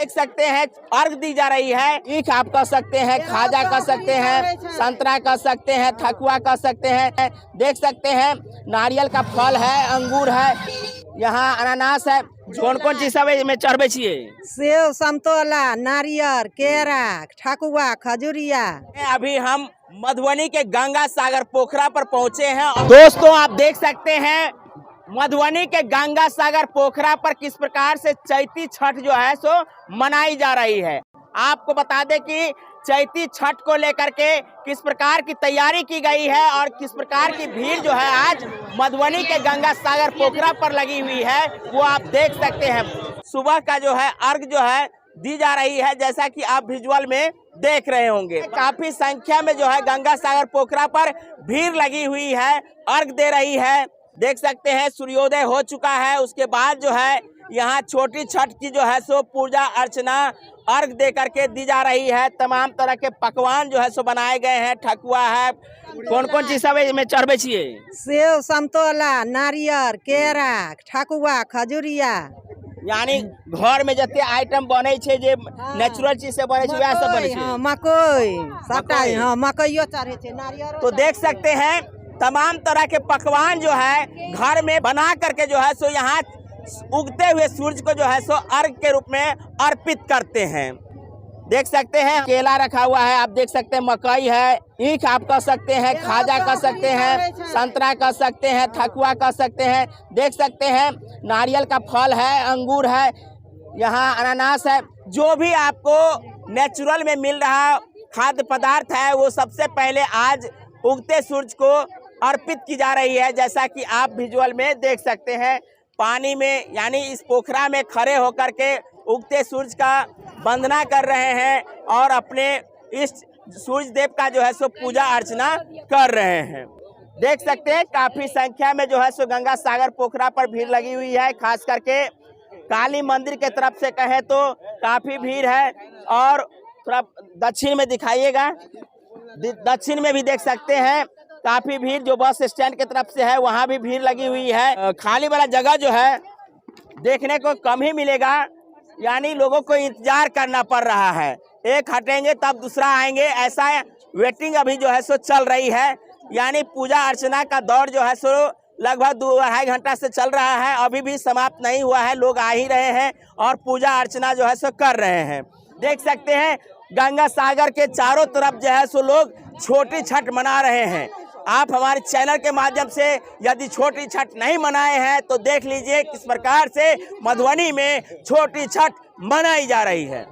देख सकते हैं अर्घ दी जा रही है। ईख आप कह सकते हैं, खाजा कह सकते हैं, संतरा कह सकते हैं, ठकुआ कह सकते हैं। देख सकते हैं नारियल का फल है, अंगूर है, यहाँ अनानास है। कौन कौन चीज सब में चढ़बे छिए? सेव, संतोला, नारियल, केरा, ठकुआ, खजूरिया। अभी हम मधुबनी के गंगा सागर पोखरा पर पहुंचे हैं। दोस्तों आप देख सकते हैं मधुबनी के गंगा सागर पोखरा पर किस प्रकार से चैती छठ जो है सो मनाई जा रही है। आपको बता दें कि चैती छठ को लेकर के किस प्रकार की तैयारी की गई है और किस प्रकार की भीड़ जो है आज मधुबनी के गंगा सागर पोखरा पर लगी हुई है, वो आप देख सकते हैं। सुबह का जो है अर्घ जो है दी जा रही है, जैसा कि आप विजुअल में देख रहे होंगे। काफी संख्या में जो है गंगा सागर पोखरा पर भीड़ लगी हुई है, अर्घ दे रही है। देख सकते हैं सूर्योदय हो चुका है, उसके बाद जो है यहाँ छोटी छठ की जो है सो पूजा अर्चना अर्घ दे करके दी जा रही है। तमाम तरह के पकवान जो है सो बनाए गए हैं, ठकुआ है। कौन कौन चीज सब में चढ़बे छिए? सेव, संतोला, नारियल, केरा, ठकुआ, खजूरिया। यानी घर में जते आइटम बने छे जे नेचुरल चीज से बने छे वह सब बने छे। मकई सबटा, मकइयो चढ़े छे, नारियल। तो देख सकते हैं तमाम तरह के पकवान जो है घर में बना करके जो है सो यहाँ उगते हुए सूरज को जो है सो अर्घ के रूप में अर्पित करते हैं। देख सकते हैं केला रखा हुआ है, आप देख सकते हैं मकई है, ईख आप कह सकते हैं, खाजा कह सकते हैं, संतरा कह सकते हैं, ठकुआ कह सकते हैं। देख सकते हैं नारियल का फल है, अंगूर है, यहाँ अनानास है। जो भी आपको नेचुरल में मिल रहा खाद्य पदार्थ है वो सबसे पहले आज उगते सूरज को अर्पित की जा रही है। जैसा कि आप विजुअल में देख सकते हैं पानी में यानी इस पोखरा में खड़े होकर के उगते सूरज का वंदना कर रहे हैं और अपने इस सूरज देव का जो है सो पूजा अर्चना कर रहे हैं। देख सकते हैं काफी संख्या में जो है सो गंगा सागर पोखरा पर भीड़ लगी हुई है। खास करके काली मंदिर के तरफ से कहें तो काफी भीड़ है और थोड़ा दक्षिण में दिखाइएगा, दक्षिण में भी देख सकते हैं काफी भीड़। जो बस स्टैंड की तरफ से है वहाँ भी भीड़ लगी हुई है। खाली वाला जगह जो है देखने को कम ही मिलेगा, यानी लोगों को इंतजार करना पड़ रहा है। एक हटेंगे तब दूसरा आएंगे, ऐसा वेटिंग अभी जो है सो चल रही है। यानी पूजा अर्चना का दौर जो है सो लगभग 2-2.5 घंटा से चल रहा है, अभी भी समाप्त नहीं हुआ है। लोग आ ही रहे हैं और पूजा अर्चना जो है सो कर रहे हैं। देख सकते हैं गंगा सागर के चारों तरफ जो है सो लोग छोटी छठ मना रहे हैं। आप हमारे चैनल के माध्यम से यदि छोटी छठ नहीं मनाए हैं तो देख लीजिए किस प्रकार से मधुबनी में छोटी छठ मनाई जा रही है।